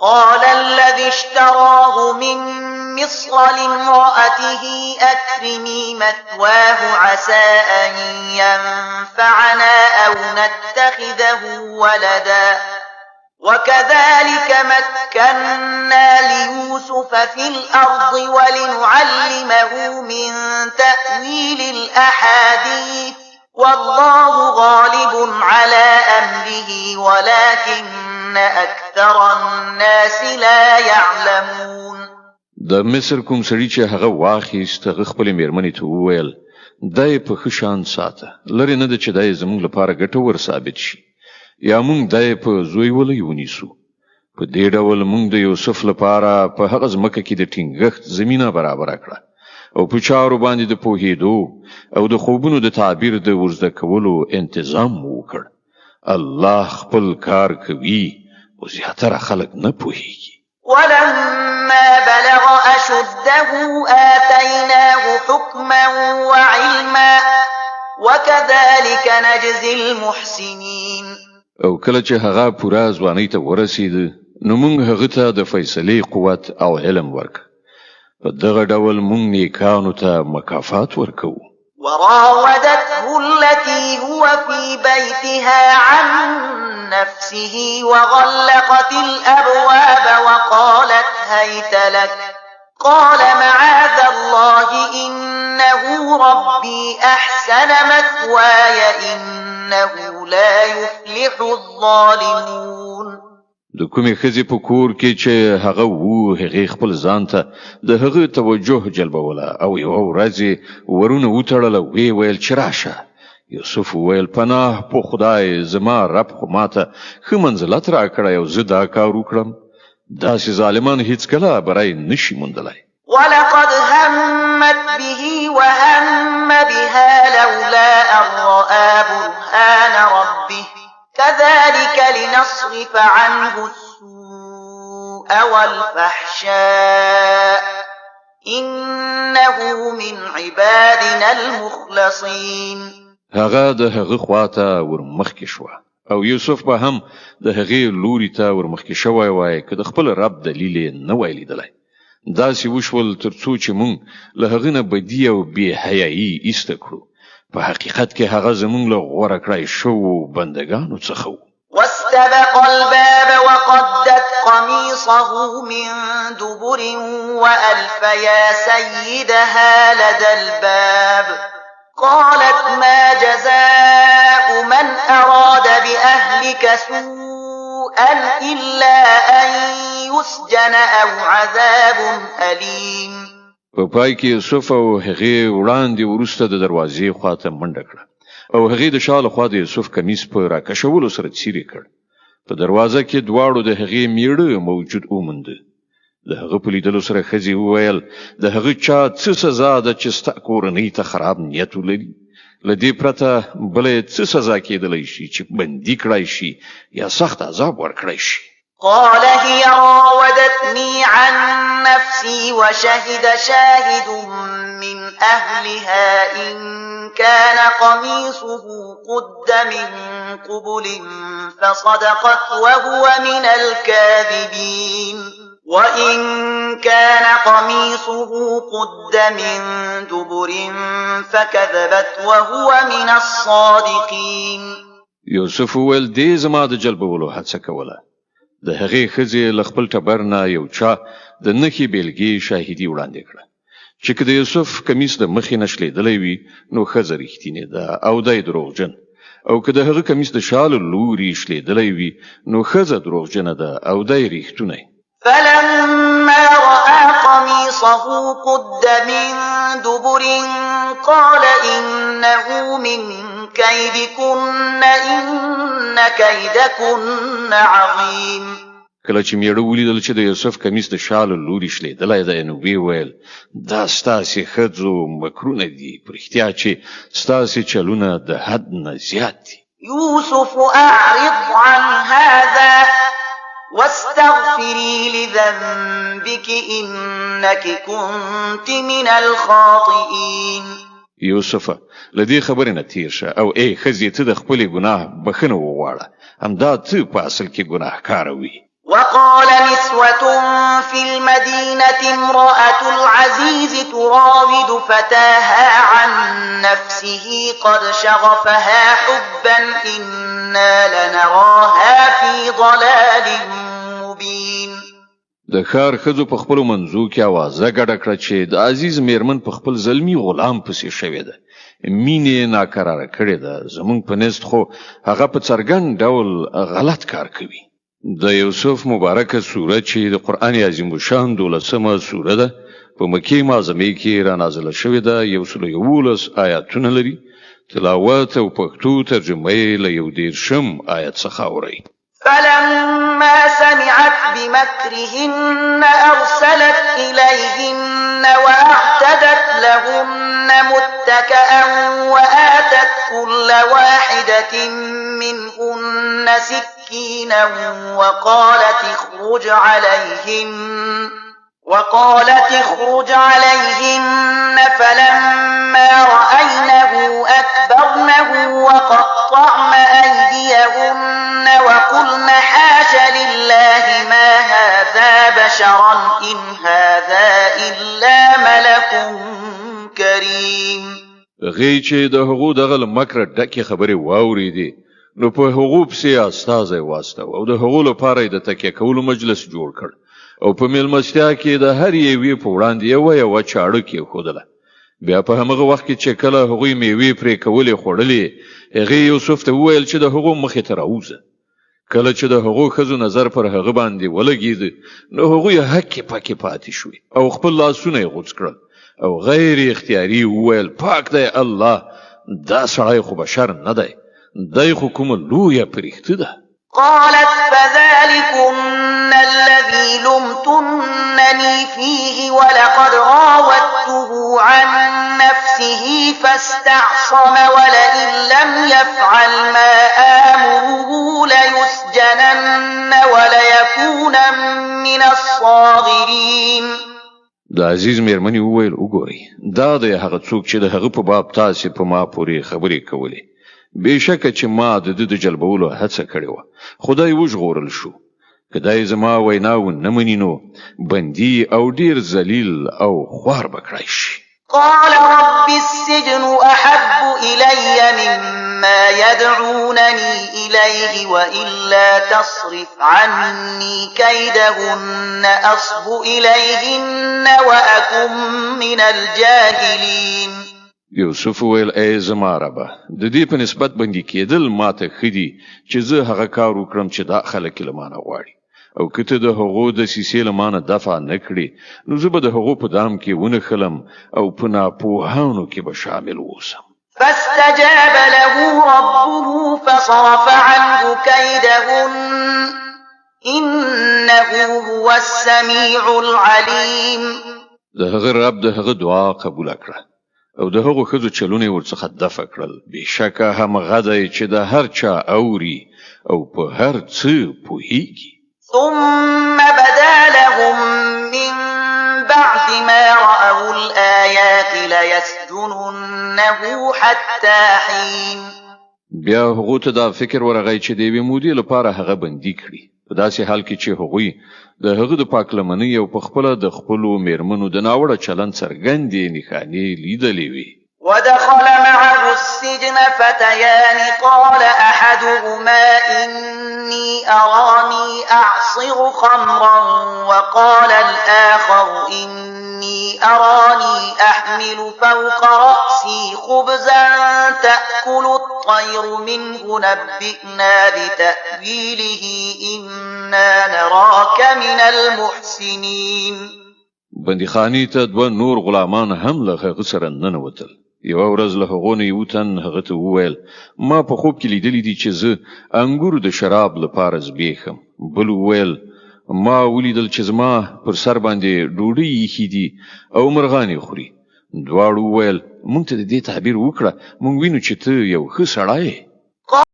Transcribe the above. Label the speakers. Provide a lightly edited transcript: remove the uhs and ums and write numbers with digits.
Speaker 1: قال الذي اشتراه من مصر لامرأته أكرمي مثواه عسى أن ينفعنا أو نتخذه ولدا وكذلك مكنا ليوسف في الأرض ولنعلمه من تأويل الأحاديث والله غالب على أمره ولكن أكثر الناس لا يعلمون.
Speaker 2: د مصر کوم سړي چې هغه واخیست هغه خپل میرمنې ته وویل دای په ښه شان ساته لري نه ده چې دای زموږ لپاره ګټور ثابت شي یا موږ دای په زوی ولې ونیسو. په دې ډول موږ د یوسف لپاره په هغه ځمکه کې د ټینګښت زمینه برابر کړه او په چارو باندې د پوهېدو او د خوبونو د تعبیر د ورزده کولو انتظام وکړ. الله خپل کار کوي او زیاتره خلک نه پوهیږي.
Speaker 1: ولما بلغ أشده آتيناه حكما وعلما وكذلك نجزي المحسنين.
Speaker 2: او کله چې هغه پوره ځوانۍ ته ورسید نو موږ هغه ته د فیصلې قوت او علم ورک. په دغه ډول موږ نیکانو ته مکافات ورکو.
Speaker 1: وراودته التي هو في بيتها عن نفسه وغلقت الأبواب وقالت هيت لك قال معاذ الله إنه ربي أحسن مثواي إنه لا يفلح الظالمون.
Speaker 2: د کومې ښځې په کور کې چې هغه وو هغې خپل ځان ته د هغه توجه جلبوله او یوه ورځ ورونه وتړله ویې ویل چې راشه. یوسف وویل پناه په خدای زما رب خو ماته ښه منزلت راکړی او زه دا کار وکړم. داسې ظالمان هیڅکله بری نشي موندلی.
Speaker 1: ولقد همت به وهم بها لولا أن رأى برهان ربه كذلك لنصرف عنه السوء والفحشاء إنه من عبادنا المخلصين.
Speaker 2: هغه د هغه خواته ورمخکې شوه او یوسف به هم د هغې لوري ته ورمخکې شوی وای که د خپل رب دلیل یې نه وای لیدلی. داسې وشول تر څو چې موږ له هغه نه بدي او بې حیایي ایسته کړو. په حقیقت کې هغه زموږ له غوره کړای شوو بندګانو څخه و.
Speaker 1: واستبق الباب وقدت قميصه من دبر وألف يا سيدها لدى الباب قالت ما جزاء من أراد بأهلك سوءا إلا أن يسجن أو عذاب أليم.
Speaker 2: په پای کې یوسف او هغې وړاندې وروسته د دروازې خواته منډه کړه او هغې د شا له خوا د یوسف کمیس په راکشولو سره څیرې کړ. په دروازه کې دواړو د هغې میړه موجود ومونده. د هغه په لیدلو سره ښځې وویل د هغه چا څه سزا ده چې ستا کورنۍ ته خراب نیت ولري. له دې پرته بله څه سزا کېدلی شي چې بندي کړای شي یا سخت عذاب ورکړی شي.
Speaker 1: قال هي راودتني عن نفسي وشهد شاهد من أهلها إن كان قميصه قد من قبل فصدقت وهو من الكاذبين وإن كان قميصه قد من دبر فكذبت وهو من الصادقين.
Speaker 2: یوسف وویل دې زما د جلبولو هڅه کوله. د هغې ښځې له خپل ټبر نه یو چا د نښې بیلګې شاهدي وړاندې کړه چې که د یوسف کمیس د مخې نه شلېدلی وي نو ښځه رښتینې ده او دی دروغجن او که د هغه کمیس د شا له لوري شلېدلی وي نو ښځه دروغجنه ده او دی رښتونی.
Speaker 1: فلما رأى قميصه قد من دبر قال إنه من كيدكن إن كيدكن عظيم.
Speaker 2: کله چې میړه ولیدل چې د یوسف کمیس د شا له لوري شلېدلی دی نو ویې ویل دا ستاسې ښځو مکرونه دي په رښتیا چې ستاسې چلونه د حد نه زیات دي.
Speaker 1: يوسف أعرض عن هذا واستغفري لذنبك إنك كنت من الخاطئين.
Speaker 2: یوسفه له دې خبرې نه تیر شه او ای ښځې ته د خپلې ګناه بخښنه وغواړه همدا ته په اصل کې ګناهکاره وي.
Speaker 1: وقال نسوة نسوة في المدينة امرأة العزيز تراود فتاها عن نفسه قد شغفها حبا إنا لنراها في ضلال مبين.
Speaker 2: د ښار ښځو په خپلو منځو کې اوازه ګډه کړه چې د عزیز میرمن په خپل زلمی غلام پسې شوې ده، مینې ناکراره کړې ده، زمونږ په نزد خو هغه په څرګند ډول غلط کار کوي. د یوسف مبارکه سوره چې د قرآن عظیم شان 12مه سوره ده، په مکې معظمه کې را نازله شوې ده، 111 آیاتونه لري. تلاوت او پښتو ترجمه یې له 11 آیت څخه اوري.
Speaker 1: فلما سمعت بمكرهن أرسلت إليهن وأعتدت لهن متكئا وآتت كل واحدة منهن سكينا وقالت اخرج عليهن فلما رأينه أكبرنه وقطعن أيديهن وقلن حاش لله ما هذا بشرا إن هذا إلا ملك كريم.
Speaker 2: غي چې د هغو دغه مکر ډکه خبره واورېدې نو په هغو پسې استازي واسطه او د هغو لپاره د تکیه کولو مجلس جوړ کړ او په ملمستیا کې د هر یوې په وړاندې یو چاړه کې خودله. بیا په همغه وخت کې چې کله هغوی میوې پرې کولې خوړلې، هغه یوسف ته وویل چې د هغو مخې ته راوځه. کله چې د هغو ښځو نظر پر هغه باندې ولګید نو هغوی هکې پکې پاتې شوې او خپل لاسونه یې غوڅ کړل او غیر اختیاري وویل پاک دی الله، دا سړی خو بشر نه دی، دی خو کومه لویه پرښتې ده.
Speaker 1: قالت فذلكن الذي لمتنني فيه ولقد راودته عن نفسه فاستعصم ولئن لم يفعل ما آمره ليسجنن وليكونن من الصاغرين.
Speaker 2: د عزیز میرمنې وویل وګورئ، دا د هغه څوک چې د هغه په باب تاسې په ما پورې خبرې کولې، بېشکه چې ما د جلبولو هڅه کړې وه، خدای وژغورل شو. که دای زما وینا ونه مني نو بندي او ډیر ذلیل او خوار بکړای شي.
Speaker 1: قال رب السجن أحب إلي مما يدعونني إليه وإلا تصرف عني كيدهن أصب إليهن وأكن من الجاهلين.
Speaker 2: یوسف ویل ای زما ربه، د دې په نسبت باندې کېدل ماته خدي چې زه هغه کار وکړم چې دا خلک له مانه غواړي، او کته د هغو د سیسې له مانه دفع نه کړي نو زه به د هغو په دام کې ونه خلم او په ناپوهانو کې به شامل اوسم.
Speaker 1: فاستجاب له ربه فصرف عنه كيدهن إنه هو السميع العليم.
Speaker 2: د هغه رب د هغه دعا قبول کړه او د هغو ښځو چلونه ورڅخه دفع کړل، بېشکه همغه دی چې د هر چا اوري او په هر څه پوهیږي.
Speaker 1: ثم بدا لهم من بعد ما رأوا الآيات ليسجننه حتى حين.
Speaker 2: بیا هغو ته دا فکر ورغی چې د یوې مودې لپاره هغه بندي کړي، په داسې حال کې چې هغوی د هغه د پاکلمنۍ او په خپله د خپلو میرمنو د ناوړه چلند څرګندې نښانې لیدلې وي.
Speaker 1: ودخل معه السجن فتيان قال أحدهما إني أراني أعصر خمرا وقال الآخر إني أراني أحمل فوق رأسي خبزا تأكل الطير منه نبئنا بتأويله إنا نراك من المحسنين.
Speaker 2: بندیخانی ته دوه نور غلامان هم له هغه سره ننوتل. یوه ورځ له هغو نه یو تن هغه ته وویل ما په خوب کې لیدلی دي چې زه انګور د شراب لپاره زبېښم. بل وویل ما ولیدل چې زما پر سر باندې ډوډۍ ایښي دي او مرغانې خوري. دواړو وویل موږ ته د دې تعبیر وکړه، موږ وینو چې ته یو ښه سړی یې.